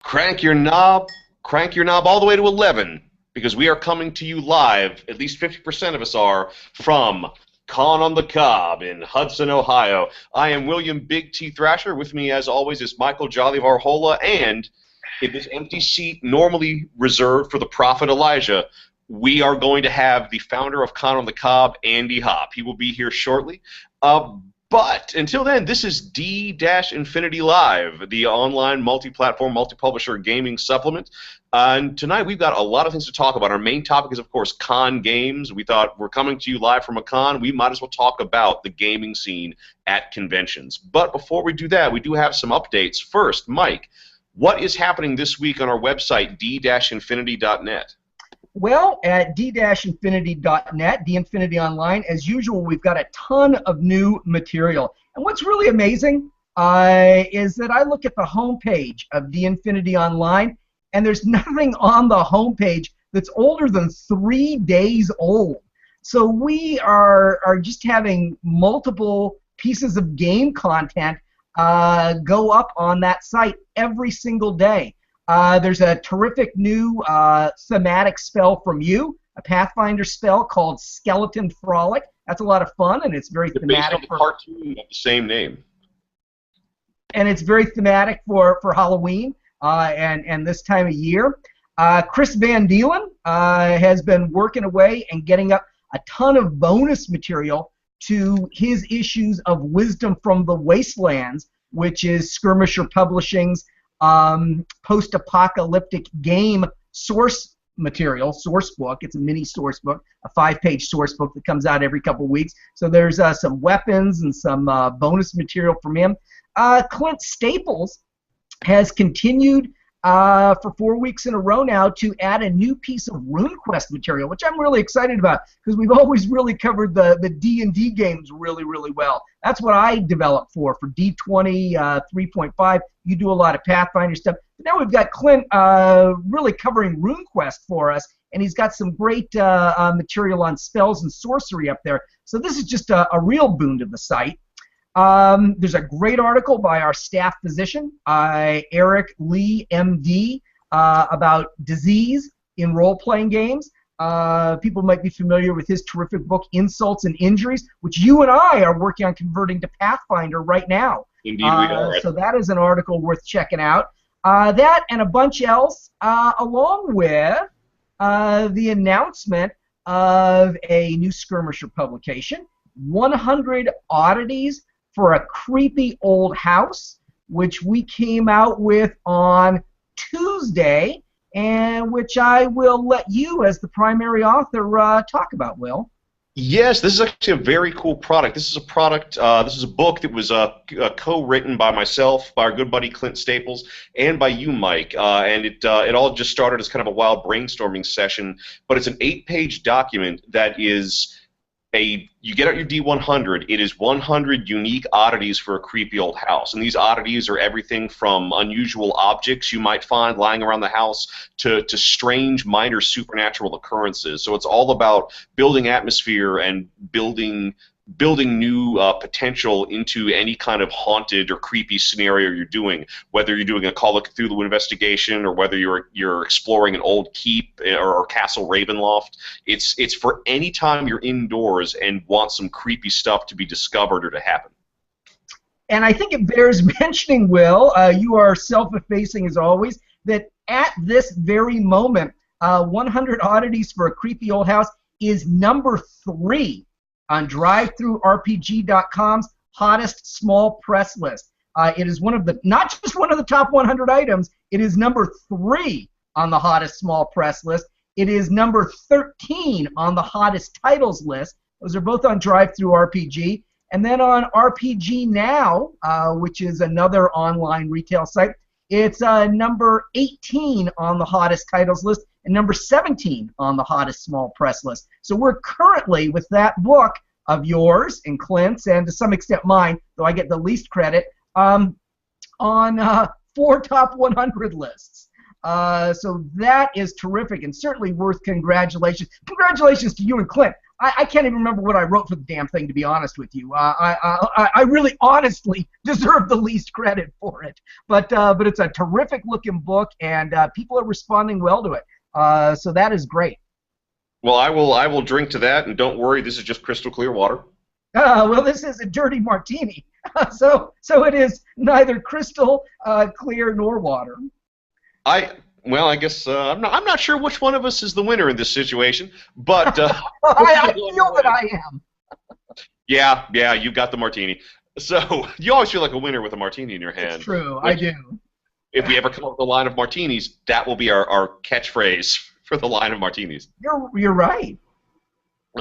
Crank your knob all the way to 11, because we are coming to you live, at least 50% of us are, from Con on the Cob in Hudson, Ohio. I am William Big T Thrasher. With me, as always, is Michael Jolly Varhola, and in this empty seat normally reserved for the Prophet Elijah, we are going to have the founder of Con on the Cob, Andy Hopp. He will be here shortly. But until then, this is D-Infinity Live, the online multi-platform, multi-publisher gaming supplement. And tonight we've got a lot of things to talk about. Our main topic is, of course, con games. We thought we're coming to you live from a con. We might as well talk about the gaming scene at conventions. But before we do that, we do have some updates. First, Mike, what is happening this week on our website, d-infinity.net? Well, at d-infinity.net, D-Infinity Online, as usual, we've got a ton of new material. And what's really amazing is that I look at the homepage of D-Infinity Online, and there's nothing on the homepage that's older than 3 days old. So we are just having multiple pieces of game content go up on that site every single day. There's a terrific new thematic spell from you, a Pathfinder spell called Skeleton Frolic. That's a lot of fun, and it's very thematic. Based on the cartoon of the same name. And it's very thematic for Halloween and this time of year. Chris Van Deelen has been working away and getting up a ton of bonus material to his issues of Wisdom from the Wastelands, which is Skirmisher Publishing's post-apocalyptic game source material, source book. It's a mini source book, a 5-page source book that comes out every couple weeks. So there's some weapons and some bonus material from him. Clint Staples has continued for 4 weeks in a row now to add a new piece of RuneQuest material, which I'm really excited about because we've always really covered the D&D games really, really well. That's what I developed for D20 3.5. You do a lot of Pathfinder stuff. But now we've got Clint really covering RuneQuest for us, and he's got some great material on spells and sorcery up there. So this is just a real boon to the site. There's a great article by our staff physician, Eric Lee, MD, about disease in role-playing games. People might be familiar with his terrific book, Insults and Injuries, which you and I are working on converting to Pathfinder right now. Indeed, we are. So that is an article worth checking out. That and a bunch else, along with the announcement of a new Skirmisher publication, 100 Oddities for a Creepy Old House, which we came out with on Tuesday, and which I will let you, as the primary author, talk about, Will. Yes, this is actually a very cool product. This is a product, this is a book that was co-written by myself, by our good buddy Clint Staples, and by you, Mike. And it all just started as kind of a wild brainstorming session, but it's an 8-page document that is you get out your D100, it is 100 unique oddities for a creepy old house. And these oddities are everything from unusual objects you might find lying around the house to strange minor supernatural occurrences. So it's all about building atmosphere and building new potential into any kind of haunted or creepy scenario you're doing, whether you're doing a Call of Cthulhu investigation or whether you're exploring an old keep or Castle Ravenloft. It's for any time you're indoors and want some creepy stuff to be discovered or to happen. And I think it bears mentioning, Will, you are self-effacing as always, that at this very moment, 100 Oddities for a Creepy Old House is number 3 on DriveThruRPG.com's hottest small press list. It is one of the, not just one of the top 100 items, it is number 3 on the hottest small press list. It is number 13 on the hottest titles list. Those are both on DriveThruRPG. And then on RPG Now, which is another online retail site, it's number 18 on the hottest titles list and number 17 on the hottest small press list. So we're currently, with that book of yours and Clint's and to some extent mine, though I get the least credit, on 4 top 100 lists. So that is terrific and certainly worth congratulations. Congratulations to you and Clint. I can't even remember what I wrote for the damn thing, to be honest with you. I really honestly deserve the least credit for it. But it's a terrific looking book, and people are responding well to it. So that is great. Well, I will drink to that, and don't worry, this is just crystal clear water. Well, this is a dirty martini, so it is neither crystal clear nor water. Well, I guess I'm not sure which one of us is the winner in this situation, but I feel that I am. yeah, you got the martini. So you always feel like a winner with a martini in your hand. It's true, I do. If we ever come up with a line of martinis, that will be our catchphrase for the line of martinis. You're right.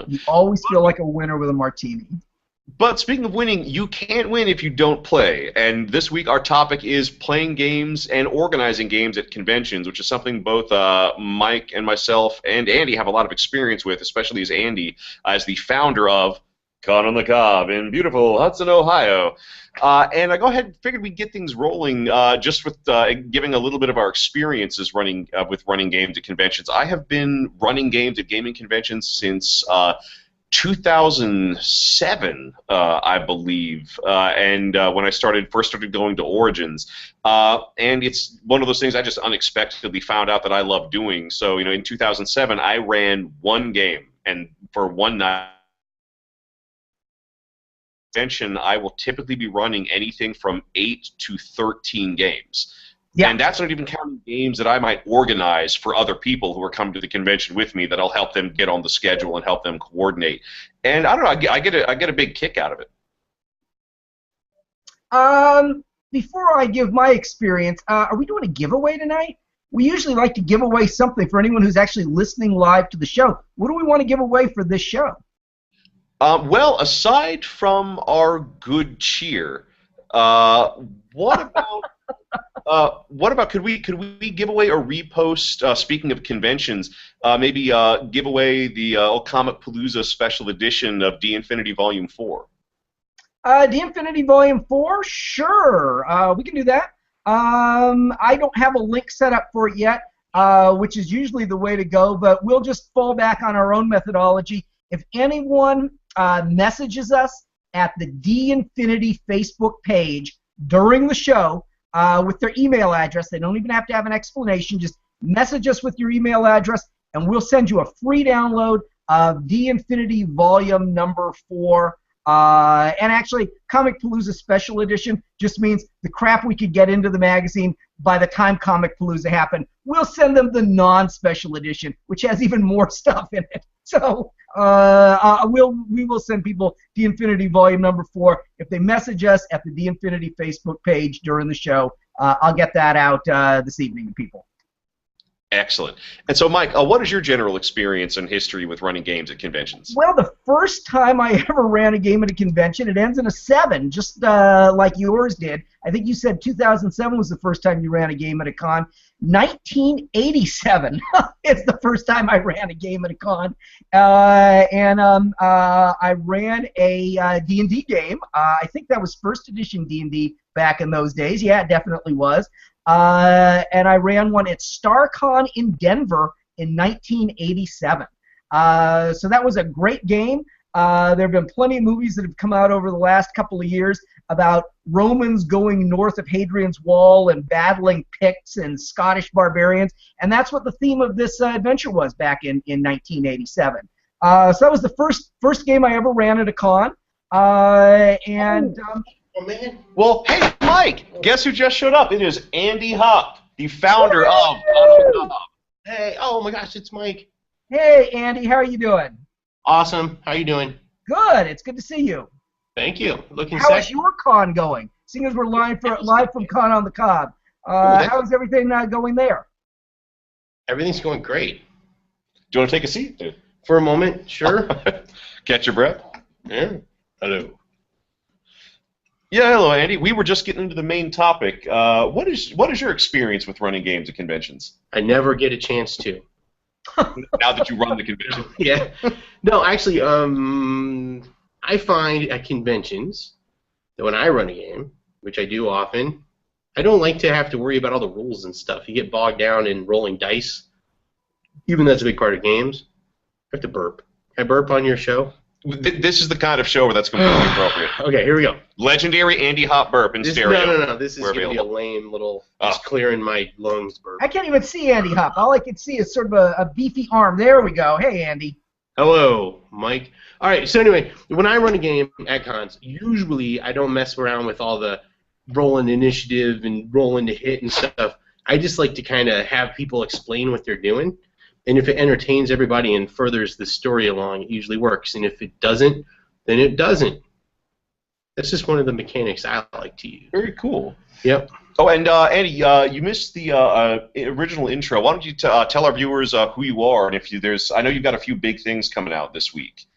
You always feel like a winner with a martini. But speaking of winning, you can't win if you don't play. And this week our topic is playing games and organizing games at conventions, which is something both Mike and myself and Andy have a lot of experience with, especially as Andy, as the founder of Con on the Cob in beautiful Hudson, Ohio. And I figured we'd get things rolling just with giving a little bit of our experiences running with running games at conventions. I have been running games at gaming conventions since 2007, I believe, and when I first started going to Origins, and it's one of those things I just unexpectedly found out that I love doing. So, in 2007, I ran one game, and for one night convention, I will typically be running anything from 8 to 13 games. Yeah. And that's not even counting games that I might organize for other people who are coming to the convention with me that I'll help them get on the schedule and help them coordinate. And I don't know, I get a big kick out of it. Before I give my experience, are we doing a giveaway tonight? We usually like to give away something for anyone who's actually listening live to the show. What do we want to give away for this show? Well, aside from our good cheer, what about could we give away or repost? Speaking of conventions, maybe give away the Comic Palooza special edition of D Infinity Volume 4. D Infinity Volume 4, sure, we can do that. I don't have a link set up for it yet, which is usually the way to go, but we'll just fall back on our own methodology. If anyone messages us at the D Infinity Facebook page during the show, with their email address. They don't even have to have an explanation. Just message us with your email address, and we'll send you a free download of D Infinity Volume number 4. And actually, Comic Palooza Special Edition just means the crap we could get into the magazine by the time Comic Palooza happened. We'll send them the non-special edition, which has even more stuff in it. So we will send people D Infinity Volume number 4 if they message us at the D Infinity Facebook page during the show. I'll get that out this evening to people. Excellent. And so, Mike, what is your general experience and history with running games at conventions? Well, the first time I ever ran a game at a convention, it ends in a 7, just like yours did. I think you said 2007 was the first time you ran a game at a con. 1987 is the first time I ran a game at a con. I ran a D&D game. I think that was first edition D&D back in those days. Yeah, it definitely was. And I ran one at StarCon in Denver in 1987. So that was a great game. There have been plenty of movies that have come out over the last couple of years about Romans going north of Hadrian's Wall and battling Picts and Scottish barbarians, and that's what the theme of this adventure was back in 1987. So that was the first game I ever ran at a con. Oh, man. Well, hey, Mike, guess who just showed up? It is Andy Hopp, the founder of Hey, oh my gosh, it's Mike. Hey, Andy, how are you doing? Awesome. How you doing? Good. It's good to see you. Thank you. Looking How is your con going? Seeing as we're live from Con on the Cob, how is everything going there? Everything's going great. Do you want to take a seat, dude? For a moment, sure. Catch your breath. Yeah. Hello. Yeah, hello, Andy. We were just getting into the main topic. What is your experience with running games at conventions? I never get a chance to. Now that you run the convention. Yeah. No, actually, I find at conventions that when I run a game, which I do often, I don't like to have to worry about all the rules and stuff. You get bogged down in rolling dice. Even that's a big part of games. I have to burp. Can I burp on your show? This is the kind of show where that's completely appropriate. Okay, here we go. Legendary Andy Hopp burp in stereo. No. This is going to be a lame little, just clearing my lungs burp. I can't even see Andy Hopp. All I can see is sort of a beefy arm. There we go. Hey, Andy. Hello, Mike. All right, so anyway, when I run a game at cons, usually I don't mess around with all the rolling initiative and rolling to hit and stuff. I just like to kind of have people explain what they're doing. And if it entertains everybody and furthers the story along, it usually works. And if it doesn't, then it doesn't. That's just one of the mechanics I like to use. Very cool. Yep. Oh, and Andy, you missed the original intro. Why don't you tell our viewers who you are, and if there's, I know you've got a few big things coming out this week.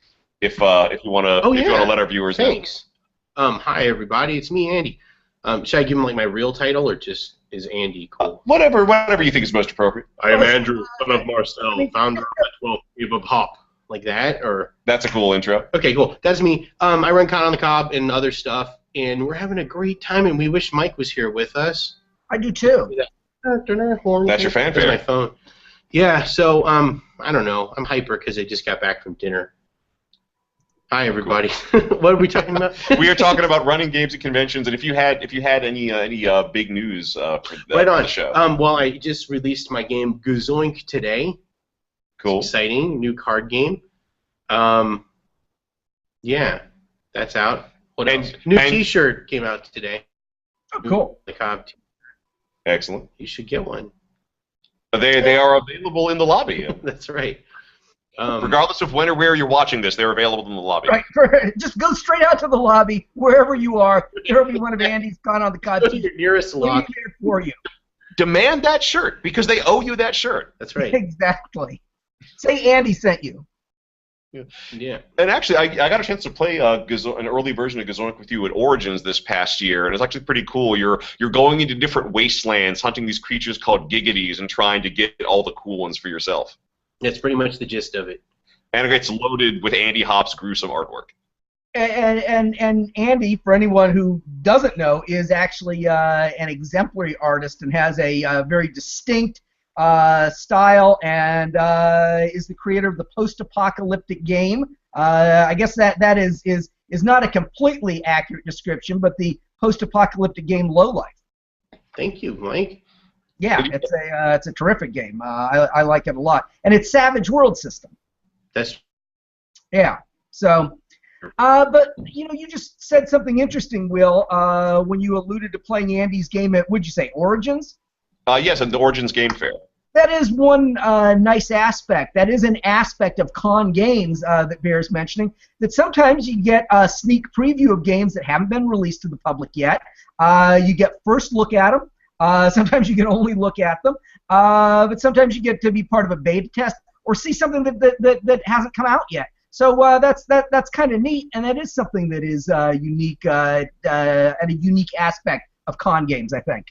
If you want to, you want to let our viewers know. Thanks. Hi everybody, it's me, Andy. Should I give him like my real title or just is Andy cool? Whatever you think is most appropriate. I am Andrew, son of Marcel, founder of the 12 Cave of Hop. Like that, or? That's a cool intro. Okay, cool. That's me. I run Con on the Cob and other stuff, and we're having a great time, and we wish Mike was here with us. I do too. That's your fanfare. That's my phone. Yeah, so, I don't know. I'm hyper because I just got back from dinner. Hi, everybody. What are we talking about? We are talking about running games at conventions, and if you had any big news for the show. Well, I just released my game Gazoink today. Cool. It's exciting, new card game. Yeah, that's out. What else? New T-shirt came out today. Oh, cool. The Cobb T-shirt. Excellent. You should get one. They are available in the lobby. That's right. Regardless of when or where you're watching this, they're available in the lobby. Right. Just go straight out to the lobby, wherever you are. There'll be one of Andy's Con on the Cob Go to your nearest lobby. For you. Demand that shirt because they owe you that shirt. That's right. Exactly. Say Andy sent you. Yeah. And actually, I got a chance to play an early version of Gazoink with you at Origins this past year, and it's actually pretty cool. You're going into different wastelands, hunting these creatures called Giggities, and trying to get all the cool ones for yourself. That's pretty much the gist of it. And it's loaded with Andy Hopp's gruesome artwork. And Andy, for anyone who doesn't know, is actually an exemplary artist and has a very distinct style, and is the creator of the post-apocalyptic game. I guess that is not a completely accurate description, but the post-apocalyptic game Lowlife. Thank you, Mike. Yeah, it's a terrific game. I like it a lot, and it's Savage World system. Yeah. So, but you just said something interesting, Will, when you alluded to playing Andy's game at, would you say, Origins? Yes, at the Origins Game Fair. That is one nice aspect. That is an aspect of con games that bears mentioning, that sometimes you get a sneak preview of games that haven't been released to the public yet. You get first look at them. Sometimes you can only look at them. But sometimes you get to be part of a beta test or see something that hasn't come out yet. So that's kind of neat, and that is something that is unique and a unique aspect of con games, I think.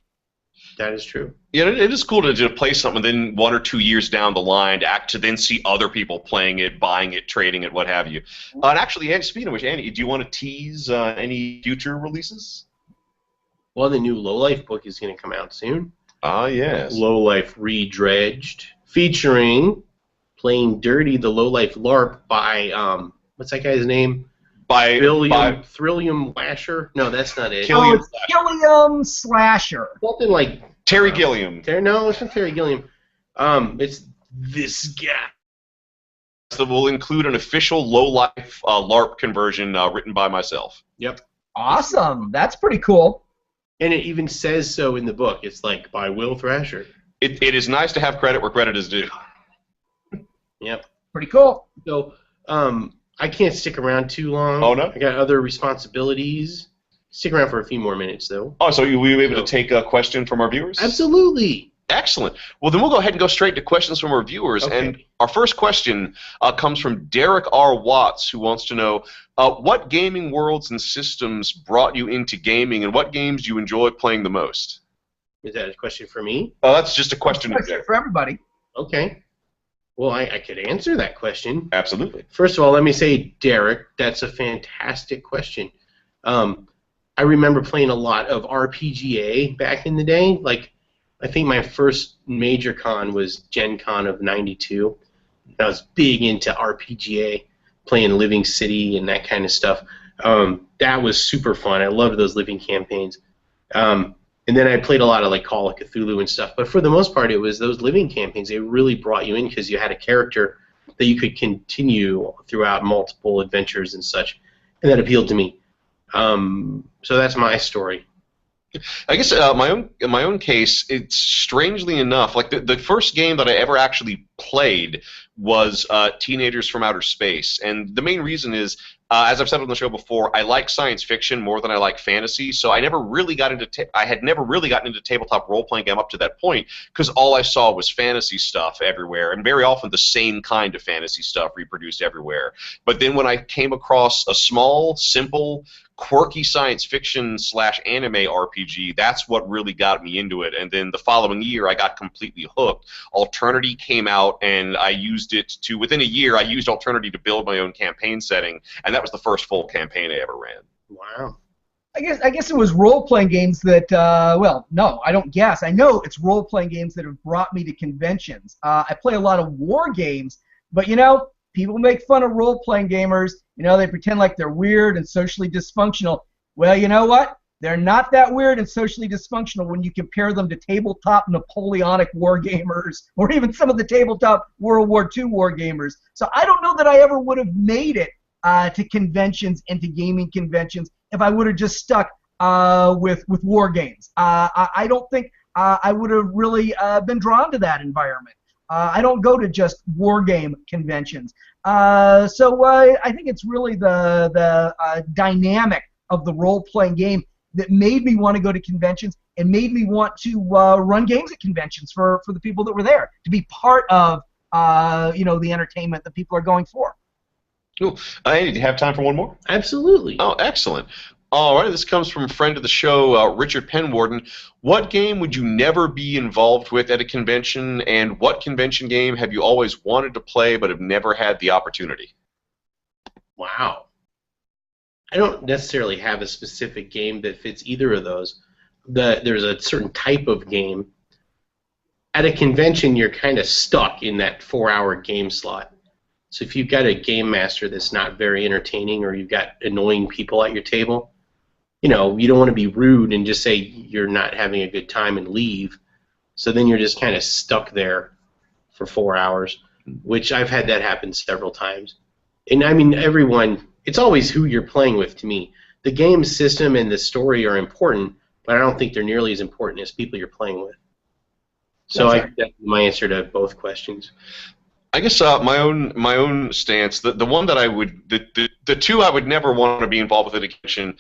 That is true. Yeah, it is cool to play something, then 1 or 2 years down the line, to then see other people playing it, buying it, trading it, what have you. And actually, Andy, speaking of which, Andy, do you want to tease any future releases? Well, the new Lowlife book is going to come out soon. Ah, yes. Lowlife Redredged, featuring Playing Dirty, the Lowlife LARP by, what's that guy's name? By Thrillium Lasher? No, that's not it. It's Gilliam Slasher. Something like Terry Gilliam. No, it's not Terry Gilliam. It's this guy. That will include an official Lowlife LARP conversion written by myself. Yep. Awesome. That's pretty cool. And it even says so in the book. It's like by Will Thrasher. It is nice to have credit where credit is due. Yep. Pretty cool. So, I can't stick around too long. Oh, no? I got other responsibilities. Stick around for a few more minutes, though. Oh, so will you be able to take a question from our viewers? Absolutely. Excellent. Well, then we'll go ahead and go straight to questions from our viewers. Okay. And our first question comes from Derek R. Watts, who wants to know, what gaming worlds and systems brought you into gaming, and what games do you enjoy playing the most? Is that a question for me? That's just a question. For everybody. Okay. Well, I could answer that question. Absolutely. First of all, let me say, Derek, that's a fantastic question. I remember playing a lot of RPGA back in the day. Like, I think my first major con was Gen Con of '92. I was big into RPGA. playing Living City and that kind of stuff. That was super fun. I loved those living campaigns. And then I played a lot of like Call of Cthulhu and stuff. But for the most part, it was those living campaigns. They really brought you in because you had a character that you could continue throughout multiple adventures and such, and that appealed to me. So that's my story. I guess my own case, it's strangely enough, like the first game that I ever actually played was Teenagers from Outer Space, and the main reason is, as I've said on the show before, I like science fiction more than I like fantasy, so I never really got into I had never really gotten into tabletop role-playing game up to that point, because all I saw was fantasy stuff everywhere, and very often the same kind of fantasy stuff reproduced everywhere. But then when I came across a small, simple, quirky science fiction / anime RPG, that's what really got me into it. And then the following year, I got completely hooked. Alternity came out, and I used it to, within a year, I used Alternity to build my own campaign setting, and that was the first full campaign I ever ran. Wow. I guess it was role-playing games that, well, no, I don't guess. I know it's role-playing games that have brought me to conventions. I play a lot of war games, but, you know, people make fun of role-playing gamers. You know, they pretend like they're weird and socially dysfunctional. Well, you know what? They're not that weird and socially dysfunctional when you compare them to tabletop Napoleonic war gamers or even some of the tabletop World War II war gamers. So I don't know that I ever would have made it to conventions and to gaming conventions if I would have just stuck with war games. I don't think I would have really been drawn to that environment. I don't go to just war game conventions. So I think it's really the dynamic of the role-playing game that made me want to go to conventions and made me want to run games at conventions for the people that were there, to be part of you know, the entertainment that people are going for. Cool. Andy, do you have time for one more? Absolutely. Oh, excellent. All right, this comes from a friend of the show, Richard Penwarden. What game would you never be involved with at a convention, and what convention game have you always wanted to play but have never had the opportunity? Wow. I don't necessarily have a specific game that fits either of those. There's a certain type of game. At a convention, you're kind of stuck in that 4-hour game slot. So if you've got a game master that's not very entertaining, or you've got annoying people at your table, you know, you don't want to be rude and just say you're not having a good time and leave. So then you're just kind of stuck there for 4 hours, which I've had that happen several times. And I mean, everyone, it's always who you're playing with to me. The game system and the story are important, but I don't think they're nearly as important as people you're playing with. So that's my answer to both questions. I guess my own stance, the one that I would, the two I would never want to be involved with at a convention,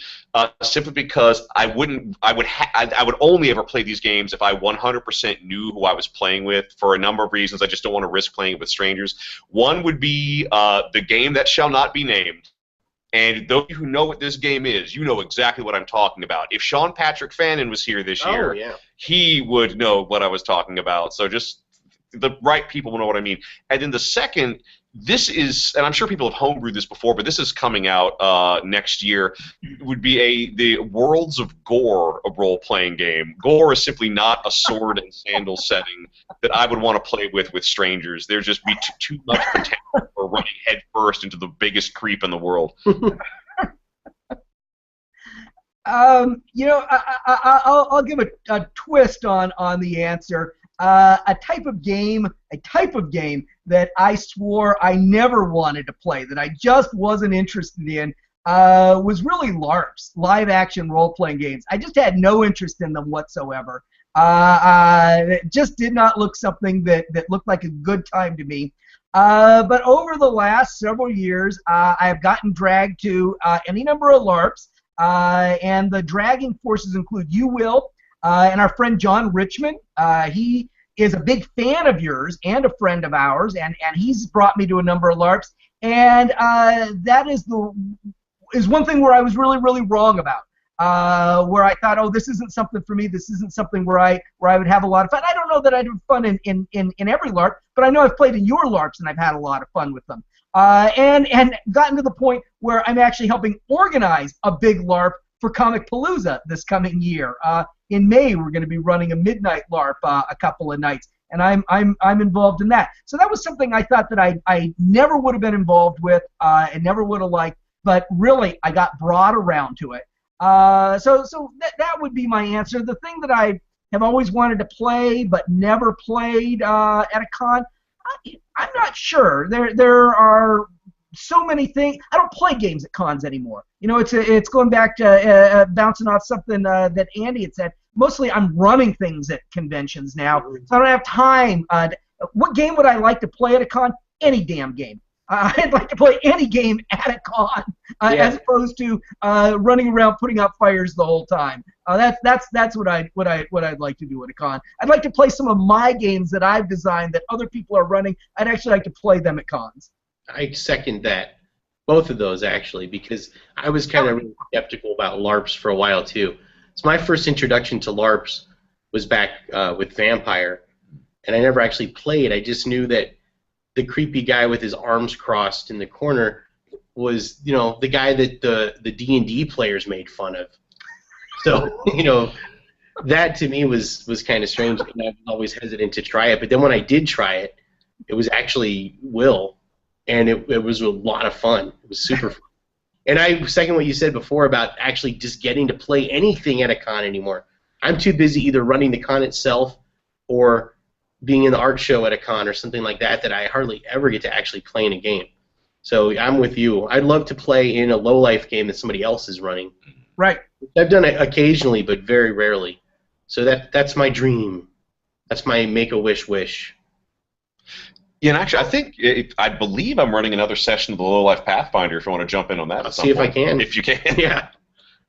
simply because I would only ever play these games if I 100% knew who I was playing with, for a number of reasons. I just don't want to risk playing it with strangers. One would be the game that shall not be named. And those of you who know what this game is, you know exactly what I'm talking about. If Sean Patrick Fannin was here this year, he would know what I was talking about. So just the right people will know what I mean. And then the second, this is, and I'm sure people have homebrewed this before, but this is coming out next year, would be the Worlds of Gore, a role-playing game. Gore is simply not a sword and sandal setting that I would want to play with strangers. There'd just be too much potential for running headfirst into the biggest creep in the world. You know, I'll give a twist on the answer. A type of game that I swore I never wanted to play, that I just wasn't interested in, was really LARPs, live-action role-playing games. I just had no interest in them whatsoever. It just did not look something that looked like a good time to me. But over the last several years, I have gotten dragged to any number of LARPs, and the dragging forces include you, Will, and our friend John Richmond. He is a big fan of yours and a friend of ours, and he's brought me to a number of LARPs. And that is one thing where I was really, really wrong about. Where I thought, oh, this isn't something for me. This isn't something where I would have a lot of fun. I don't know that I'd have fun in every LARP, but I know I've played in your LARPs and I've had a lot of fun with them. And gotten to the point where I'm actually helping organize a big LARP for Comic Palooza this coming year. In May, we're going to be running a midnight LARP a couple of nights. and I'm involved in that. So that was something I thought that I never would have been involved with, and never would have liked, but really I got brought around to it. So that would be my answer. The thing that I have always wanted to play but never played at a con, I'm not sure. There are so many things. I don't play games at cons anymore. It's going back to bouncing off something that Andy had said. Mostly I'm running things at conventions now, so I don't have time. What game would I like to play at a con? Any damn game. I'd like to play any game at a con, as opposed to running around putting out fires the whole time. That's what I'd like to do at a con. I'd like to play some of my games that I've designed that other people are running. I'd actually like to play them at cons. I second that. Both of those, actually, because I was kind of really skeptical about LARPs for a while, too. So my first introduction to LARPs was back with Vampire, and I never actually played. I just knew that the creepy guy with his arms crossed in the corner was, the guy that the D&D players made fun of. So, that to me was kind of strange, and I was always hesitant to try it. But then when I did try it, it was actually Will, and it was a lot of fun. It was super fun. And I second what you said before about actually just getting to play anything at a con anymore. I'm too busy either running the con itself or being in the art show at a con or something like that I hardly ever get to actually play in a game. So I'm with you. I'd love to play in a low-life game that somebody else is running. Right. I've done it occasionally, but very rarely. So that's my dream. That's my make-a-wish wish. Yeah, and actually, I believe I'm running another session of the Low Life Pathfinder. If you want to jump in on that, I'll see if I can. If you can, yeah,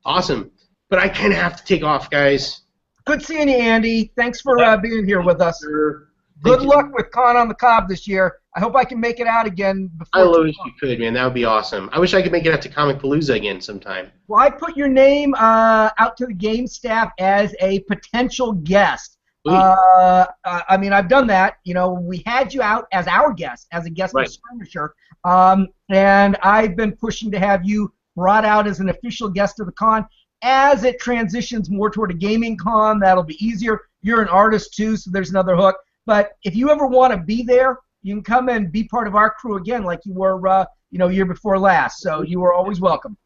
awesome. But I kind of have to take off, guys. Good seeing you, Andy. Thanks for being here with us. Sure. Good luck with Con on the Cob this year. I hope I can make it out again before. I wish you could, man. That would be awesome. I wish I could make it out to Comic Palooza again sometime. Well, I put your name out to the game staff as a potential guest. I mean, I've done that. We had you out as our guest, as a guest skirmisher, and I've been pushing to have you brought out as an official guest of the con. As it transitions more toward a gaming con, that'll be easier. You're an artist too, so there's another hook. But if you ever want to be there, you can come and be part of our crew again, like you were, year before last. So you are always welcome.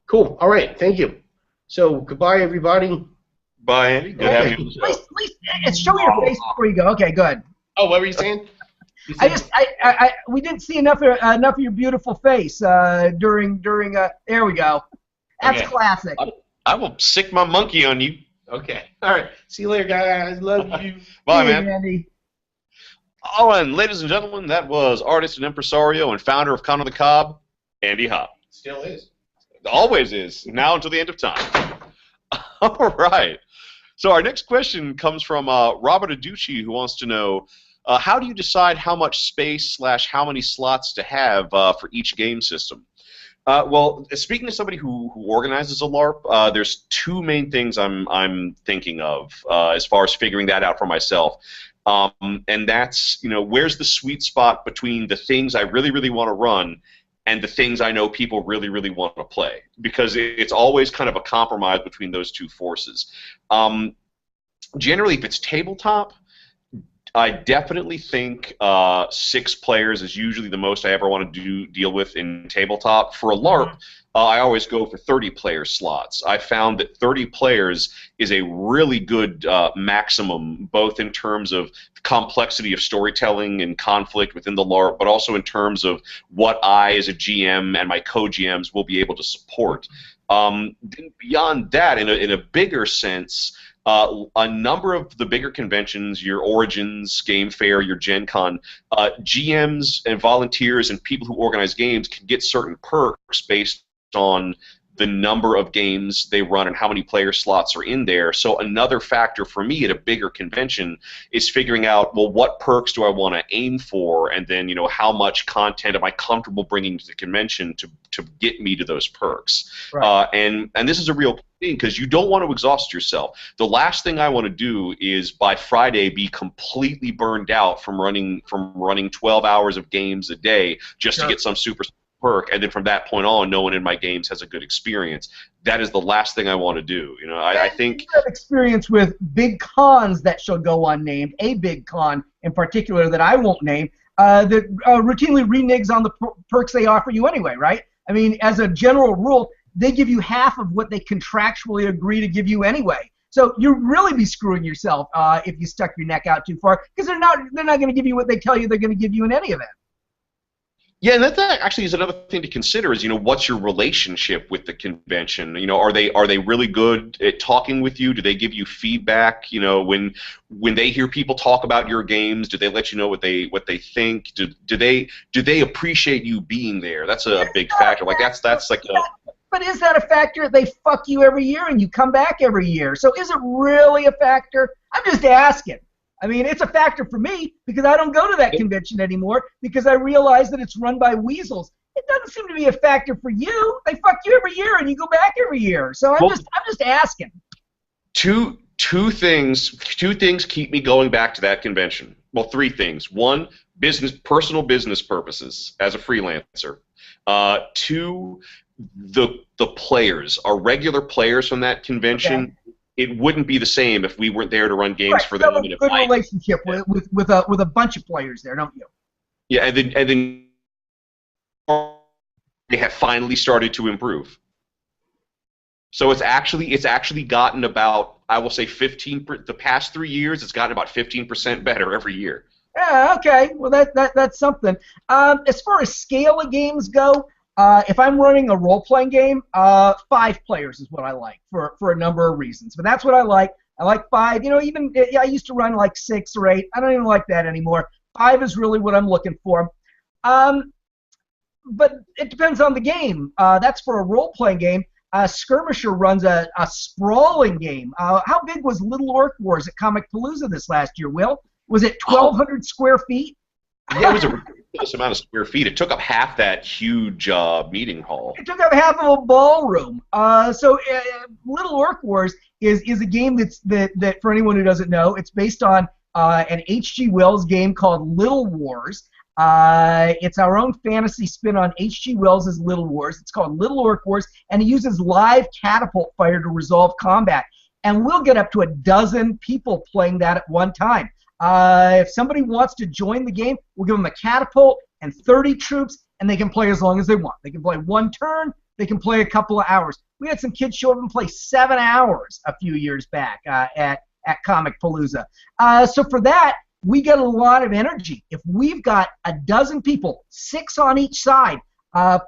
Cool. All right. Thank you. So goodbye, everybody. Bye, Andy. Good having you. Please show your face before you go. Okay, good. Oh, what were you saying? We didn't see enough of your beautiful face during. There we go. That's classic. I will sick my monkey on you. Okay. All right. See you later, guys. Love you. Bye, man. Andy. Oh, and ladies and gentlemen, that was artist and impresario and founder of Con on the Cob, Andy Hopp. Still is. Always is. Now until the end of time. All right. So our next question comes from Robert Aducci, who wants to know, how do you decide how much space / how many slots to have for each game system? Well, speaking to somebody who organizes a LARP, there's two main things I'm thinking of as far as figuring that out for myself. And that's, where's the sweet spot between the things I really, really want to run and the things I know people really, really want to play, because it's always kind of a compromise between those two forces. Generally, if it's tabletop, I definitely think 6 players is usually the most I ever want to deal with in tabletop. For a LARP, I always go for 30-player slots. I found that 30 players is a really good maximum, both in terms of complexity of storytelling and conflict within the LARP, but also in terms of what I, as a GM, and my co-GMs will be able to support. Beyond that, in a bigger sense, a number of the bigger conventions, your Origins, Game Fair, your Gen Con, GMs and volunteers and people who organize games can get certain perks based on the number of games they run and how many player slots are in there. So another factor for me at a bigger convention is figuring out, well, what perks do I want to aim for, and then, how much content am I comfortable bringing to the convention to get me to those perks. Right. And this is a real thing, because you don't want to exhaust yourself. The last thing I want to do is by Friday be completely burned out from running 12 hours of games a day just to get some super perk, and then from that point on, no one in my games has a good experience. That is the last thing I want to do. You know, I think you have experience with big cons that shall go unnamed. A big con in particular that I won't name that routinely reneges on the perks they offer you anyway, right? I mean, as a general rule, they give you half of what they contractually agree to give you anyway. So you'd really be screwing yourself if you stuck your neck out too far, because they're not going to give you what they tell you they're going to give you in any event. Yeah, and that actually is another thing to consider is, you know, what's your relationship with the convention? You know, are they really good at talking with you? Do they give you feedback? You know, when they hear people talk about your games, do they let you know what they think? Do they appreciate you being there? That's a big factor. Like that's like a But is that a factor? They fuck you every year and you come back every year. So is it really a factor? I'm just asking. I mean, it's a factor for me because I don't go to that convention anymore because I realize that it's run by weasels. It doesn't seem to be a factor for you. They fuck you every year and you go back every year. So I'm just asking. Two things keep me going back to that convention. Well, three things. One, personal business purposes as a freelancer. Two, the players. Our regular players from that convention. Okay. It wouldn't be the same if we weren't there to run games for them. You have a good relationship with a bunch of players there, don't you? Yeah, and then they have finally started to improve. So it's actually gotten about, I will say, 15%. The past 3 years, it's gotten about 15% better every year. Yeah, okay. Well, that's something. As far as scale of games go. If I'm running a role-playing game, 5 players is what I like for a number of reasons. But that's what I like. I like 5. You know, I used to run like 6 or 8. I don't even like that anymore. 5 is really what I'm looking for. But it depends on the game. That's for a role-playing game. Skirmisher runs a sprawling game. How big was Little Orc Wars at Comic Palooza this last year, Will? Was it 1,200 square feet? Yeah, it was a ridiculous amount of square feet. It took up half that huge meeting hall. It took up half of a ballroom. So Little Orc Wars is a game that for anyone who doesn't know, it's based on an H.G. Wells game called Little Wars. It's our own fantasy spin on H.G. Wells' Little Wars. It's called Little Orc Wars, and it uses live catapult fire to resolve combat. And we'll get up to 12 people playing that at one time. If somebody wants to join the game, we'll give them a catapult and 30 troops, and they can play as long as they want. They can play 1 turn. They can play a couple of hours. We had some kids show up and play 7 hours a few years back at Comic Palooza. So for that, we get a lot of energy. If we've got 12 people, 6 on each side,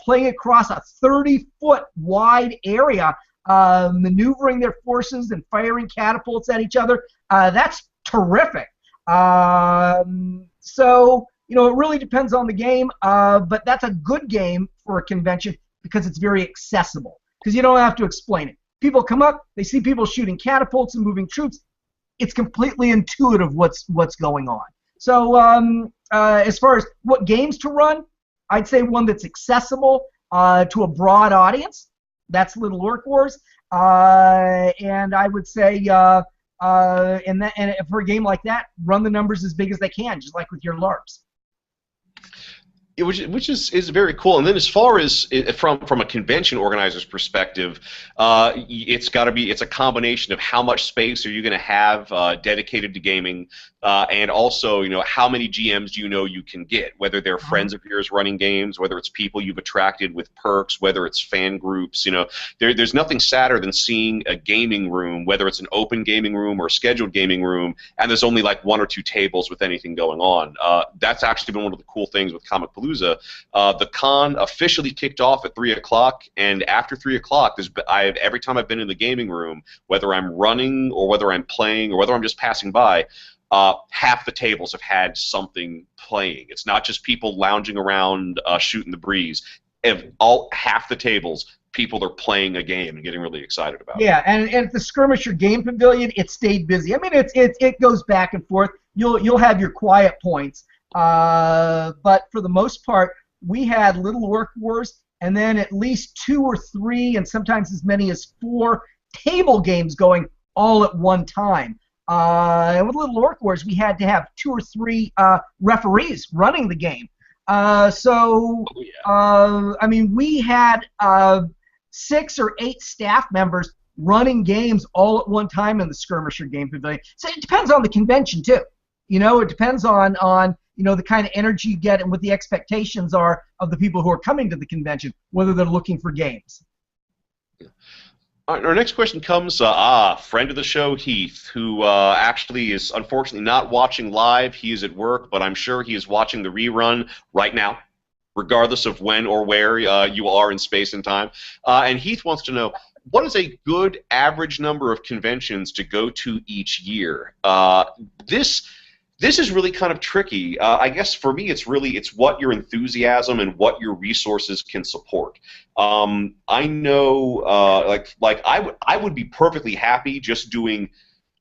playing across a 30-foot wide area, maneuvering their forces and firing catapults at each other, that's terrific. So, you know, it really depends on the game, but that's a good game for a convention because it's very accessible, because you don't have to explain it. People come up, they see people shooting catapults and moving troops. It's completely intuitive what's going on. So as far as what games to run, I'd say one that's accessible to a broad audience. That's Little Orc Wars. And I would say and for a game like that, run the numbers as big as they can, just like with your LARPs. Which is very cool. And then as far as from a convention organizer's perspective, it's a combination of how much space are you going to have dedicated to gaming, and also, you know, how many GMs do you know you can get, whether they're friends of yours running games, whether it's people you've attracted with perks, whether it's fan groups. You know, there's nothing sadder than seeing a gaming room, whether it's an open gaming room or a scheduled gaming room, and there's only like 1 or 2 tables with anything going on. That's actually been one of the cool things with Comic Palooza. The con officially kicked off at 3 o'clock, and after 3 o'clock, every time I've been in the gaming room, whether I'm running or whether I'm playing or whether I'm just passing by, half the tables have had something playing. It's not just people lounging around shooting the breeze. Half the tables, people are playing a game and getting really excited about it. Yeah, and at the Skirmisher Game Pavilion, it stayed busy. I mean, it goes back and forth. You'll have your quiet points. But for the most part, we had Little Orc Wars, and then at least 2 or 3, and sometimes as many as 4 table games going all at one time. And with Little Orc Wars, we had to have 2 or 3 referees running the game. So, Oh, yeah. I mean, we had 6 or 8 staff members running games all at one time in the Skirmisher Game Pavilion. So it depends on the convention too. It depends on the kind of energy you get and what the expectations are of the people who are coming to the convention, whether they're looking for games. All right, our next question comes, friend of the show, Heath, who actually is unfortunately not watching live. He is at work, but I'm sure he is watching the rerun right now, regardless of when or where you are in space and time. And Heath wants to know, what is a good average number of conventions to go to each year? This is really kind of tricky. I guess for me, it's what your enthusiasm and what your resources can support. I know, I would be perfectly happy just doing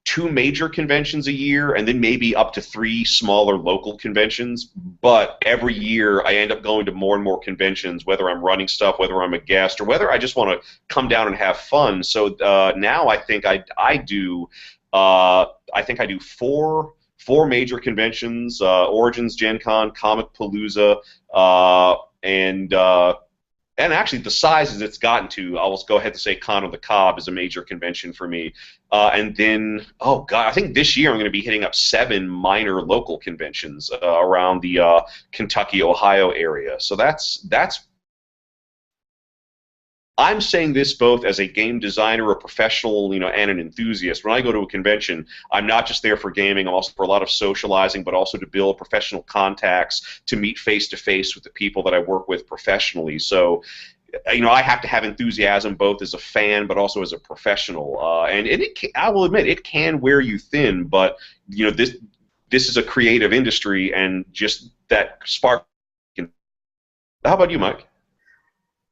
2 major conventions a year and then maybe up to 3 smaller local conventions. But every year I end up going to more and more conventions, whether I'm running stuff, whether I'm a guest, or whether I just want to come down and have fun. So now I think I do 4 major conventions: Origins, Gen Con, Comic Palooza, and actually the sizes it's gotten to, I'll go ahead and say Con of the Cobb is a major convention for me. And then, oh God, I think this year I'm going to be hitting up 7 minor local conventions around the Kentucky, Ohio area. So that's. I'm saying this both as a game designer, a professional, and an enthusiast. When I go to a convention, I'm not just there for gaming. I'm also for a lot of socializing, but also to build professional contacts, to meet face-to-face with the people that I work with professionally. So, I have to have enthusiasm both as a fan, but also as a professional. And I will admit, it can wear you thin, but, this is a creative industry, and just that spark. How about you, Mike?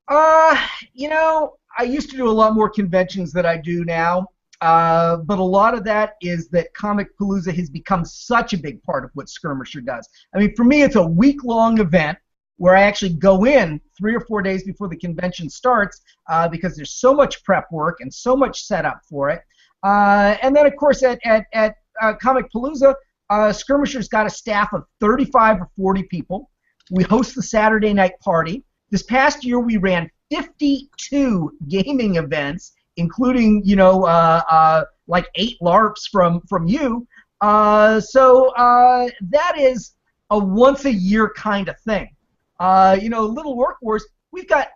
I used to do a lot more conventions than I do now, but a lot of that is that Comic Palooza has become such a big part of what Skirmisher does. I mean, for me, it's a week-long event where I actually go in 3 or 4 days before the convention starts because there's so much prep work and so much setup for it. And then, of course, at Comic Palooza, Skirmisher's got a staff of 35 or 40 people. We host the Saturday night party. This past year, we ran 52 gaming events, including, like 8 LARPs from you. So that is a once-a-year kind of thing. Little Work Wars, we've got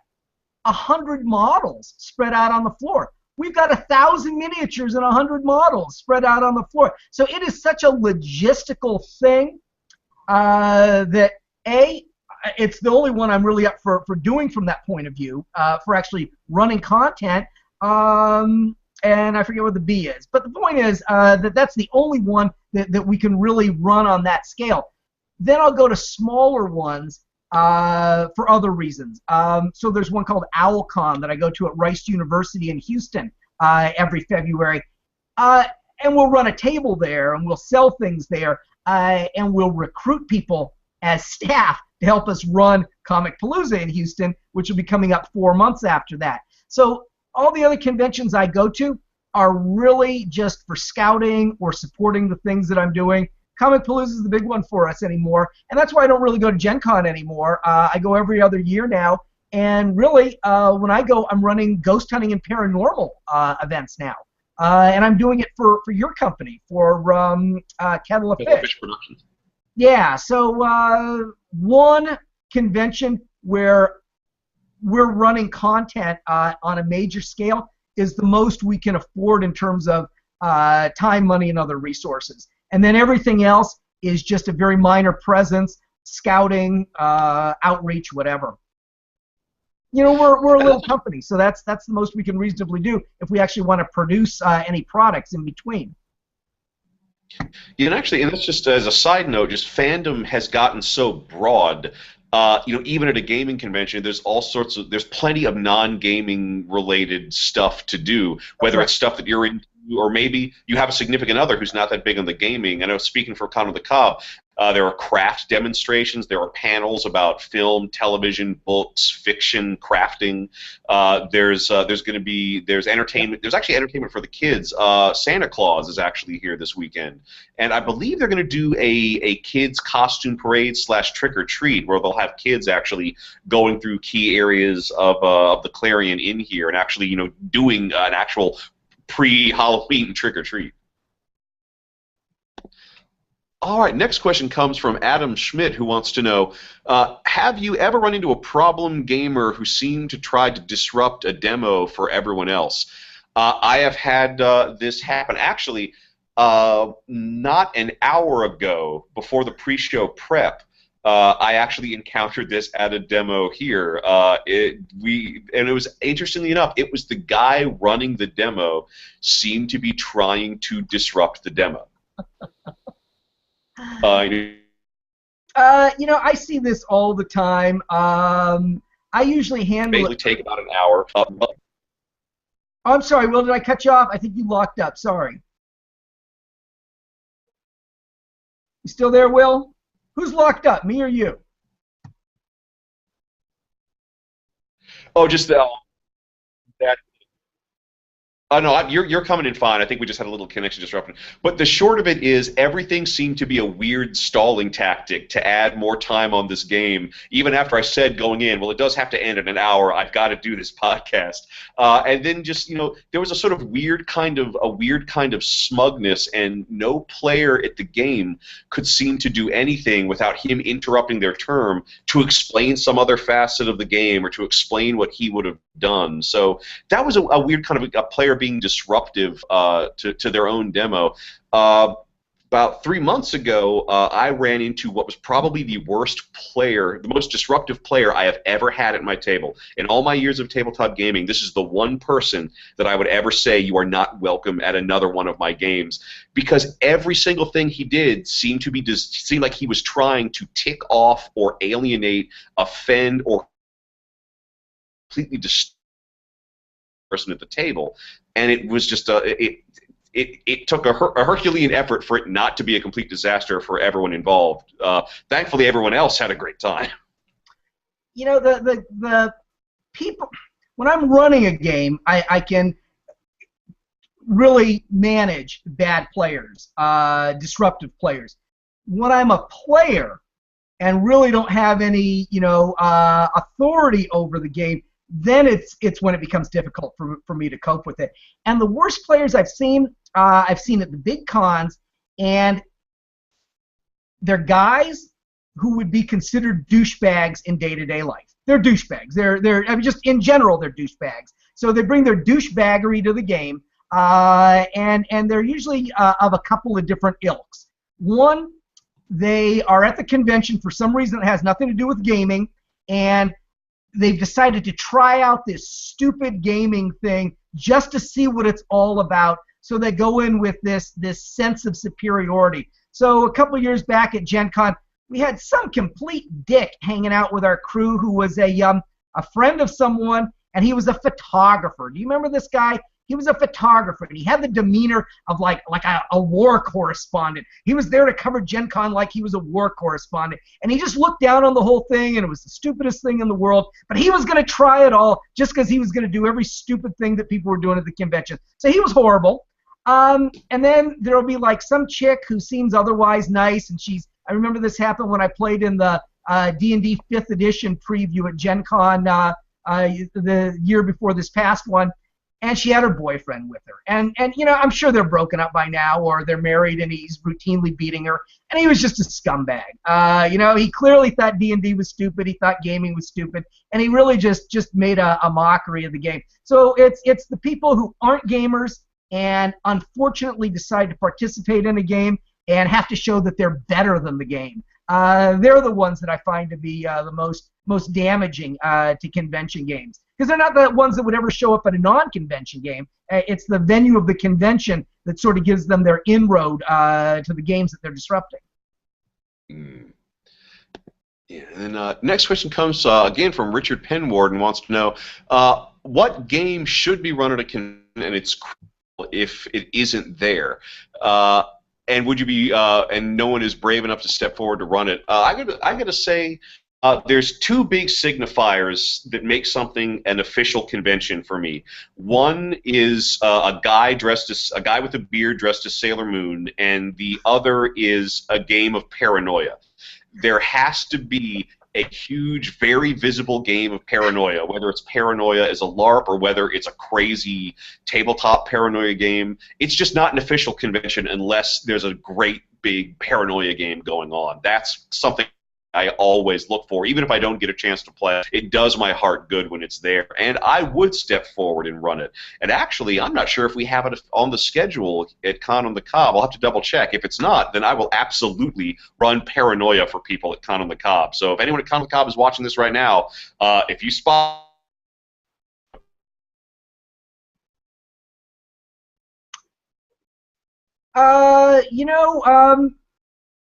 100 models spread out on the floor. We've got 1,000 miniatures and 100 models spread out on the floor. So it is such a logistical thing that, it's the only one I'm really up for doing from that point of view, for actually running content, and I forget what the B is. But the point is that's the only one that we can really run on that scale. Then I'll go to smaller ones for other reasons. So there's one called OwlCon that I go to at Rice University in Houston every February. And we'll run a table there, and we'll sell things there, and we'll recruit people as staff to help us run Comic Palooza in Houston, which will be coming up 4 months after that. So all the other conventions I go to are really just for scouting or supporting the things that I'm doing. Comic Palooza is the big one for us anymore, and that's why I don't really go to Gen Con anymore. I go every other year now, and really, when I go, I'm running ghost hunting and paranormal events now. And I'm doing it for your company, for Kettle of Fish. Productions. Yeah, so one convention where we're running content on a major scale is the most we can afford in terms of time, money, and other resources. And then everything else is just a very minor presence, scouting, outreach, whatever. We're a little company, so that's the most we can reasonably do if we actually want to produce any products in between. Yeah, and that's just as a side note, just fandom has gotten so broad. Even at a gaming convention, there's plenty of non-gaming related stuff to do, whether it's stuff that you're into, or maybe you have a significant other who's not that big on the gaming. I know, speaking for Con of the Cobb, There are craft demonstrations. There are panels about film, television, books, fiction, crafting. There's entertainment. There's actually entertainment for the kids. Santa Claus is actually here this weekend, and I believe they're going to do a kids costume parade / trick or treat where they'll have kids actually going through key areas of the Clarion in here and actually doing an actual pre-Halloween trick or treat. All right, next question comes from Adam Schmidt, who wants to know, have you ever run into a problem gamer who seemed to try to disrupt a demo for everyone else? I have had this happen. Actually, not an hour ago, before the pre-show prep, I actually encountered this at a demo here. It was, interestingly enough, it was the guy running the demo seemed to be trying to disrupt the demo. I see this all the time. I usually handle it. Take about an hour. I'm sorry, Will, did I cut you off? I think you locked up. Sorry. You still there, Will? Who's locked up, me or you? Oh, just that. No, you're coming in fine. I think we just had a little connection disruption. But the short of it is, everything seemed to be a weird stalling tactic to add more time on this game. Even after I said going in, well, it does have to end in an hour. I've got to do this podcast. And then just there was a sort of weird kind of smugness, and no player at the game could seem to do anything without him interrupting their term to explain some other facet of the game or to explain what he would have done. So that was a weird kind of a player being disruptive to their own demo. About 3 months ago, I ran into what was probably the most disruptive player I have ever had at my table. In all my years of tabletop gaming, this is the one person that I would ever say you are not welcome at another one of my games, because every single thing he did seemed like he was trying to tick off or alienate, offend, or completely disturb the person at the table. And it was just it took a Herculean effort for it not to be a complete disaster for everyone involved. Thankfully, everyone else had a great time. The people, when I'm running a game, I can really manage bad players, disruptive players. When I'm a player and really don't have any authority over the game, then it's when it becomes difficult for me to cope with it. And the worst players I've seen at the big cons, and they're guys who would be considered douchebags in day-to-day life. They're douchebags. Just in general, they're douchebags. So they bring their douchebaggery to the game, and they're usually of a couple of different ilks. One, they are at the convention for some reason that has nothing to do with gaming, and they've decided to try out this stupid gaming thing just to see what it's all about. So they go in with this sense of superiority. So a couple years back at Gen Con, we had some complete dick hanging out with our crew who was a friend of someone, and he was a photographer. Do you remember this guy? He was a photographer, and he had the demeanor of like a war correspondent. He was there to cover Gen Con like he was a war correspondent, and he just looked down on the whole thing, and it was the stupidest thing in the world, but he was going to try it all just because he was going to do every stupid thing that people were doing at the convention. So he was horrible. And then there will be like some chick who seems otherwise nice, and I remember this happened when I played in the D&D 5th edition preview at Gen Con the year before this past one. And she had her boyfriend with her. And I'm sure they're broken up by now, or they're married and he's routinely beating her. And he was just a scumbag. He clearly thought D&D was stupid. He thought gaming was stupid. And he really just made a mockery of the game. So it's the people who aren't gamers and unfortunately decide to participate in a game and have to show that they're better than the game. They're the ones that I find to be the most damaging to convention games. Because they're not the ones that would ever show up at a non-convention game. It's the venue of the convention that sort of gives them their inroad to the games that they're disrupting. Yeah, and next question comes again from Richard Penward and wants to know what game should be run at a convention and it's cool if it isn't there. And would you be? And no one is brave enough to step forward to run it. I gotta say, there's two big signifiers that make something an official convention for me. One is a guy with a beard dressed as Sailor Moon, and the other is a game of paranoia. There has to be a huge, very visible game of paranoia, whether it's paranoia as a LARP or whether it's a crazy tabletop paranoia game. It's just not an official convention unless there's a great big paranoia game going on. That's something I always look for, even if I don't get a chance to play. It does my heart good when it's there, and I would step forward and run it. And actually, I'm not sure if we have it on the schedule at Con on the Cob. I'll have to double check. If it's not, then I will absolutely run Paranoia for people at Con on the Cob. So if anyone at Con on the Cob is watching this right now, if you spot... You know,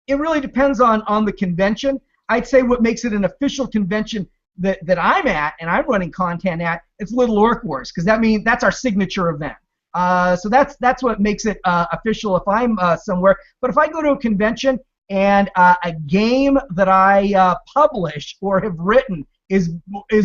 it really depends on the convention. I'd say what makes it an official convention that I'm at and I'm running content at, it's Little Orc Wars, because that's our signature event. So that's what makes it official if I'm somewhere. But if I go to a convention and a game that I publish or have written is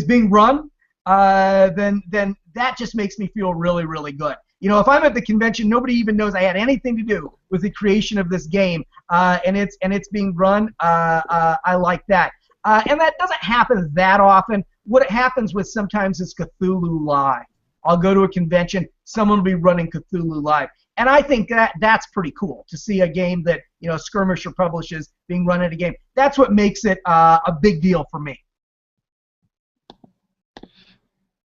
being run, then that just makes me feel really, really good. You know, if I'm at the convention, nobody even knows I had anything to do with the creation of this game, and it's being run. I like that, and that doesn't happen that often. What happens with sometimes is Cthulhu Live. I'll go to a convention, someone will be running Cthulhu Live, and I think that's pretty cool to see a game that Skirmisher publishes being run at a game. That's what makes it a big deal for me.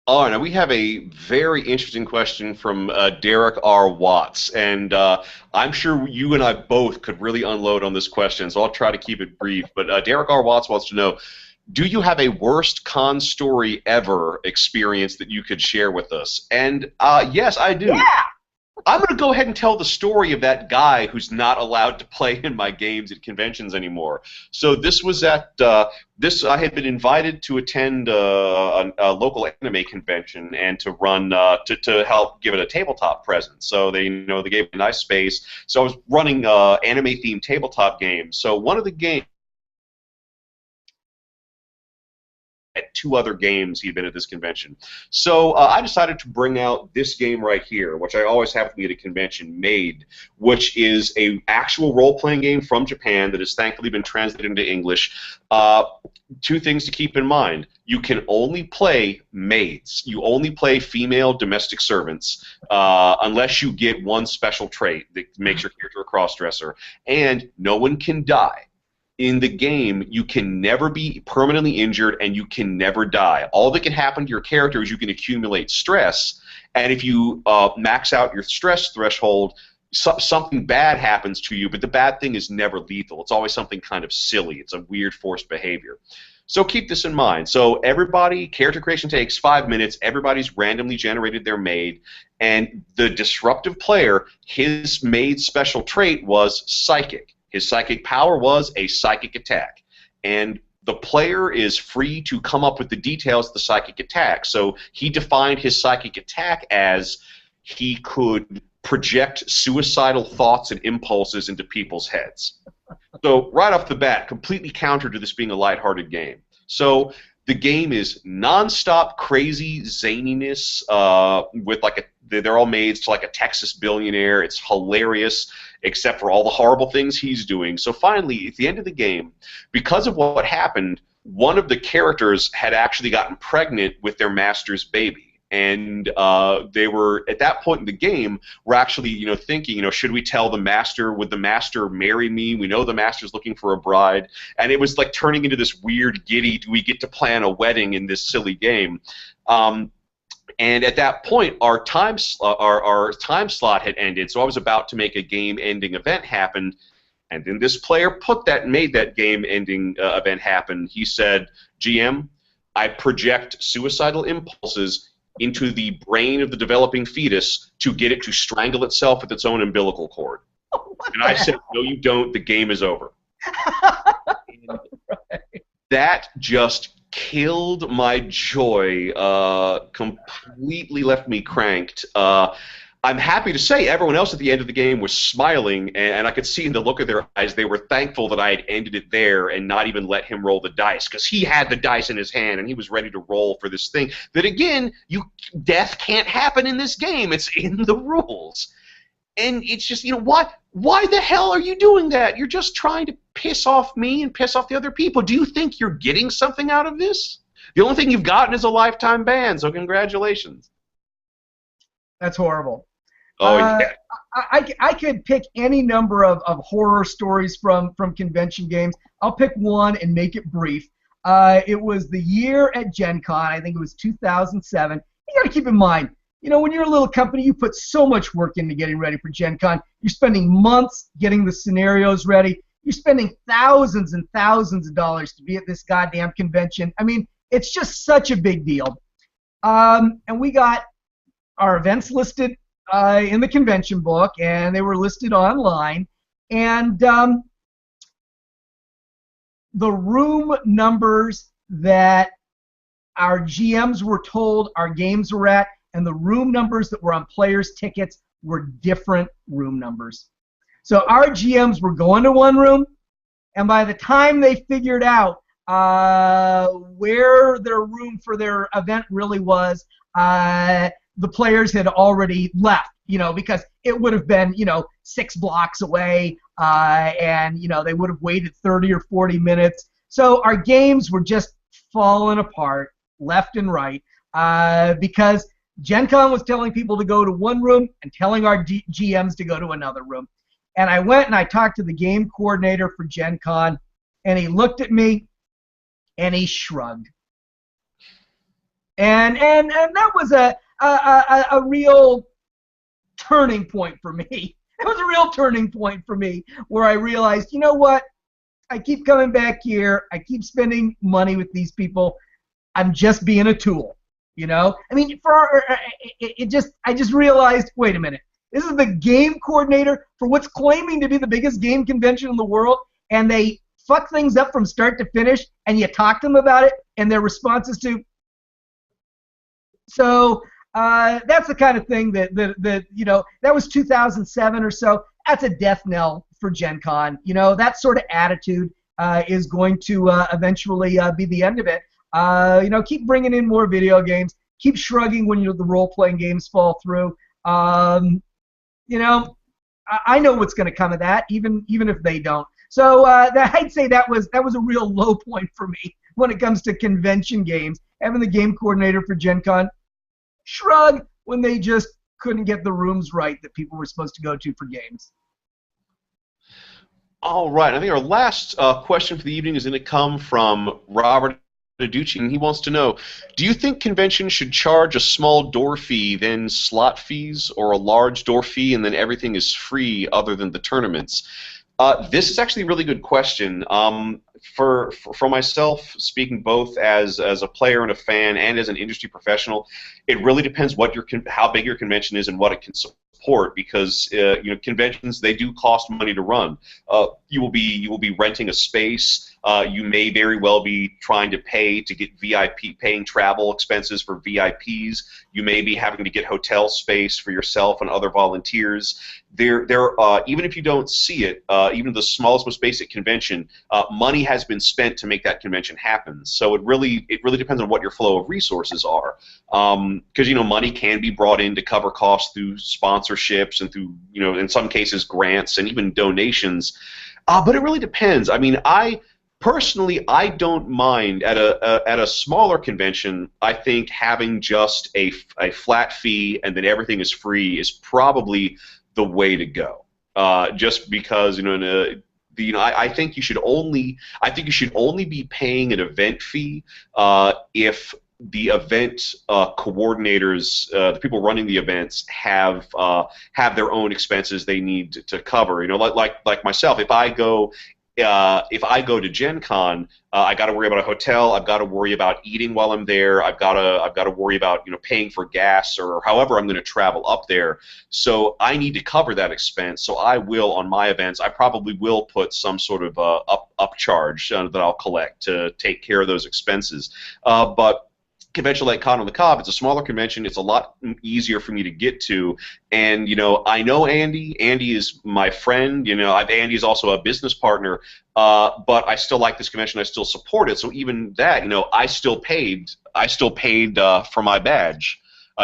Oh, now we have a very interesting question from Derek R. Watts, and I'm sure you and I both could really unload on this question, so I'll try to keep it brief. But Derek R. Watts wants to know, do you have a worst con story ever experience that you could share with us? And yes, I do. Yeah. I'm going to go ahead and tell the story of that guy who's not allowed to play in my games at conventions anymore. So this was at I had been invited to attend a local anime convention and to run to help give it a tabletop presence. So they they gave me a nice space. So I was running anime themed tabletop games. So one of the games at two other games he'd been at this convention. So I decided to bring out this game right here, which I always have to be at a convention, Made, which is a actual role-playing game from Japan that has thankfully been translated into English. Two things to keep in mind. You can only play maids. You only play female domestic servants unless you get one special trait that makes your character a cross-dresser. And no one can die. In the game, you can never be permanently injured and you can never die. All that can happen to your character is you can accumulate stress, and if you max out your stress threshold, something bad happens to you, but the bad thing is never lethal. It's always something kind of silly. It's a weird forced behavior. So keep this in mind. So everybody, character creation takes 5 minutes. Everybody's randomly generated their maid, and the disruptive player, his maid's special trait was psychic. His psychic power was a psychic attack, and the player is free to come up with the details of the psychic attack. So he defined his psychic attack as he could project suicidal thoughts and impulses into people's heads. So right off the bat, completely counter to this being a lighthearted game. So the game is non-stop crazy zaniness with they're all maids to like a Texas billionaire. It's hilarious, except for all the horrible things he's doing. So finally, at the end of the game, because of what happened, one of the characters had actually gotten pregnant with their master's baby. And they were, at that point in the game, were actually, thinking, should we tell the master? Would the master marry me? We know the master's looking for a bride. And it was like turning into this weird, giddy, do we get to plan a wedding in this silly game? And at that point, our time slot had ended, so I was about to make a game-ending event happen. And then this player made that game-ending event happen. He said, "GM, I project suicidal impulses into the brain of the developing fetus to get it to strangle itself with its own umbilical cord." And I said, "No, you don't. The game is over." Right. That just killed my joy. Completely left me cranked. I'm happy to say everyone else at the end of the game was smiling, and I could see in the look of their eyes they were thankful that I had ended it there and not even let him roll the dice, because he had the dice in his hand and he was ready to roll for this thing that, again, death can't happen in this game. It's in the rules. And it's just, why the hell are you doing that? You're just trying to piss off me and piss off the other people. Do you think you're getting something out of this? The only thing you've gotten is a lifetime ban, so congratulations. That's horrible. Oh, yeah. I could pick any number of horror stories from convention games. I'll pick one and make it brief. It was the year at Gen Con. I think it was 2007. You got to keep in mind, when you're a little company, you put so much work into getting ready for Gen Con. You're spending months getting the scenarios ready. You're spending thousands and thousands of dollars to be at this goddamn convention. I mean, it's just such a big deal. And we got our events listed in the convention book, and they were listed online. And the room numbers that our GMs were told our games were at, and the room numbers that were on players' tickets were different room numbers. So our GMs were going to one room, and by the time they figured out where their room for their event really was, the players had already left, because it would have been, 6 blocks away, and, they would have waited 30 or 40 minutes. So our games were just falling apart left and right, because Gen Con was telling people to go to one room and telling our GMs to go to another room. And I went and I talked to the game coordinator for Gen Con, and he looked at me and he shrugged. And that was a real turning point for me. It was a real turning point for me, where I realized, you know what? I keep coming back here. I keep spending money with these people. I'm just being a tool, I mean, I just realized, wait a minute. This is the game coordinator for what's claiming to be the biggest game convention in the world, and they fuck things up from start to finish, and you talk to them about it, and their responses to. So that's the kind of thing that that was 2007 or so. That's a death knell for Gen Con. That sort of attitude is going to eventually be the end of it. Keep bringing in more video games. Keep shrugging when the role-playing games fall through. I know what's going to come of that, even if they don't. So I'd say that was a real low point for me when it comes to convention games. Having the game coordinator for Gen Con shrug when they just couldn't get the rooms right that people were supposed to go to for games. All right. I think our last question for the evening is going to come from Robert Aducci, and he wants to know, do you think conventions should charge a small door fee, then slot fees, or a large door fee, and then everything is free other than the tournaments? This is actually a really good question. For myself, speaking both as a player and a fan and as an industry professional, it really depends how big your convention is and what it can support, because conventions, they do cost money to run. You will be renting a space. You may very well be trying to pay to get paying travel expenses for VIPs. You may be having to get hotel space for yourself and other volunteers. Even if you don't see it, even the smallest, most basic convention, money has been spent to make that convention happen. So it really depends on what your flow of resources are, because money can be brought in to cover costs through sponsorships and through in some cases grants and even donations, but it really depends. I mean, Personally, I don't mind at a smaller convention. I think having just a flat fee and then everything is free is probably the way to go. Just because I think you should only be paying an event fee if the event coordinators, the people running the events, have their own expenses they need to cover. Like myself, if I go to Gen Con, I got to worry about a hotel. I've got to worry about eating while I'm there. I've got to worry about paying for gas or however I'm going to travel up there. So I need to cover that expense. So I will, on my events, I probably will put some sort of upcharge that I'll collect to take care of those expenses. But convention like Con on the Cobb, it's a smaller convention. It's a lot easier for me to get to. And, I know Andy. Andy is my friend. Andy is also a business partner. But I still like this convention. I still support it. So even that, I still paid for my badge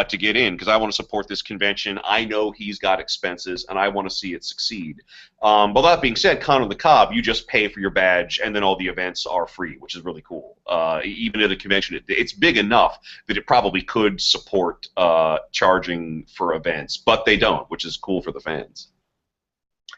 to get in because I want to support this convention. I know he's got expenses, and I want to see it succeed. But that being said, Con on the Cobb, you just pay for your badge, and then all the events are free, which is really cool. Even at the convention, it's big enough that it probably could support charging for events, but they don't, which is cool for the fans.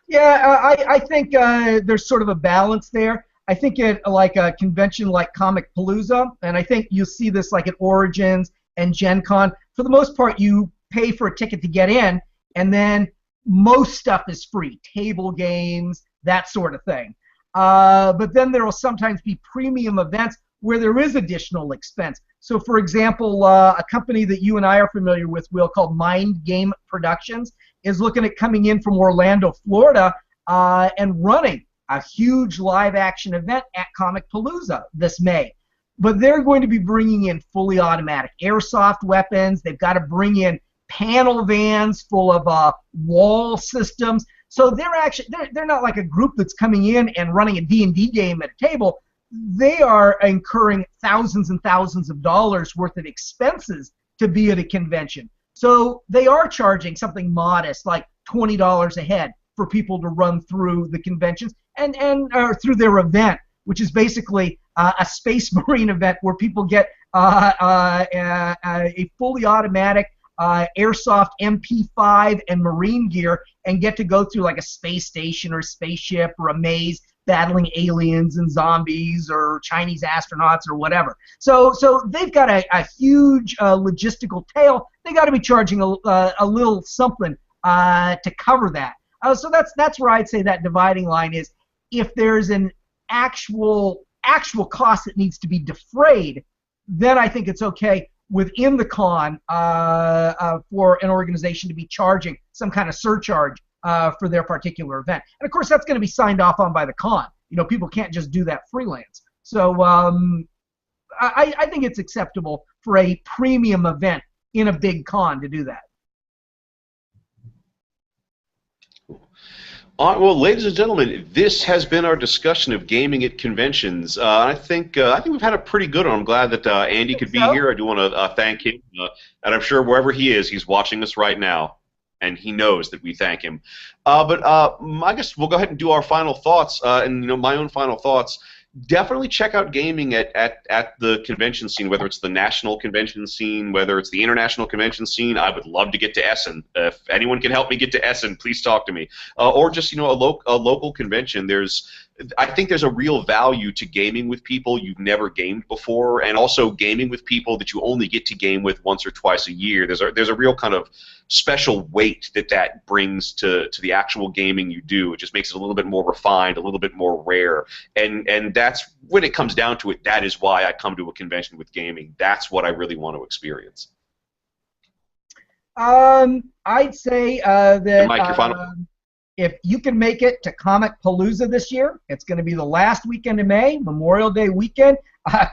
Yeah, I think there's sort of a balance there. I think at like a convention like Comic Palooza, and I think you'll see this like at Origins and Gen Con, for the most part, you pay for a ticket to get in, and then most stuff is free, table games, that sort of thing. But then there will sometimes be premium events where there is additional expense. So, for example, a company that you and I are familiar with, Will, called Mind Game Productions, is looking at coming in from Orlando, Florida, and running a huge live-action event at Comic Palooza this May. But they're going to be bringing in fully automatic airsoft weapons. They've got to bring in panel vans full of wall systems. So they're not like a group that's coming in and running a D&D game at a table. They are incurring thousands and thousands of dollars worth of expenses to be at a convention. So they are charging something modest, like $20 a head, for people to run through the conventions and through their event, which is basically a Space Marine event where people get a fully automatic airsoft MP5 and Marine gear and get to go through like a space station or a spaceship or a maze battling aliens and zombies or Chinese astronauts or whatever. So they've got a huge logistical tail. They got to be charging a little something to cover that. So that's where I'd say that dividing line is. If there's an actual cost that needs to be defrayed, then I think it's okay within the con for an organization to be charging some kind of surcharge for their particular event. And of course, that's going to be signed off on by the con. People can't just do that freelance. So I think it's acceptable for a premium event in a big con to do that. All right, well, ladies and gentlemen, this has been our discussion of gaming at conventions. I think we've had a pretty good one. I'm glad that Andy could be here. I do want to thank him, and I'm sure wherever he is, he's watching us right now, and he knows that we thank him. But I guess we'll go ahead and do our final thoughts, and my own final thoughts. Definitely check out gaming at the convention scene, whether it's the national convention scene, whether it's the international convention scene. I would love to get to Essen. If anyone can help me get to Essen, please talk to me. Or just a local convention. I think there's a real value to gaming with people you've never gamed before, and also gaming with people that you only get to game with once or twice a year. There's a real kind of special weight that brings to the actual gaming you do. It just makes it a little bit more refined, a little bit more rare, and that's when it comes down to it. That is why I come to a convention with gaming. That's what I really want to experience. I'd say that Mike, your final. If you can make it to Comic Palooza this year, it's going to be the last weekend of May, Memorial Day weekend.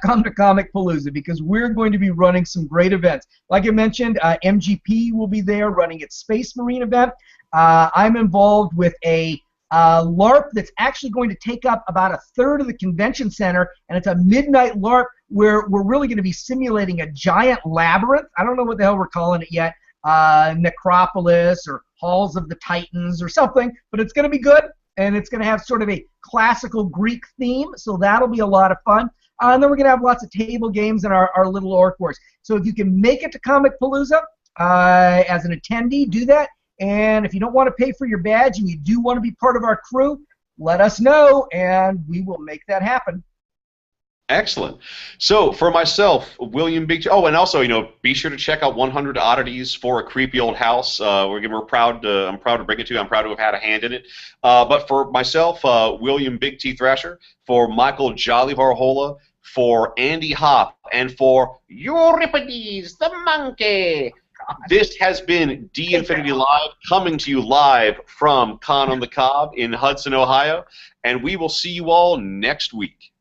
Come to Comic Palooza because we're going to be running some great events. Like I mentioned, MGP will be there running its Space Marine event. I'm involved with a LARP that's actually going to take up about a third of the convention center, and it's a midnight LARP where we're really going to be simulating a giant labyrinth. I don't know what the hell we're calling it yet. Necropolis or Halls of the Titans or something, but it's going to be good, and it's going to have sort of a classical Greek theme, so that'll be a lot of fun. And then we're going to have lots of table games and our little Orc Wars. So if you can make it to Comic Palooza as an attendee, do that. And if you don't want to pay for your badge and you do want to be part of our crew, let us know, and we will make that happen. Excellent. So for myself, William Big T. Oh, and also, be sure to check out 100 Oddities for a Creepy Old House. I'm proud to bring it to you. I'm proud to have had a hand in it. But for myself, William Big T Thrasher, for Michael Jolly Varhola, for Andy Hopp, and for Euripides the Monkey. This has been D Infinity Live, coming to you live from Con on the Cobb in Hudson, Ohio, and we will see you all next week.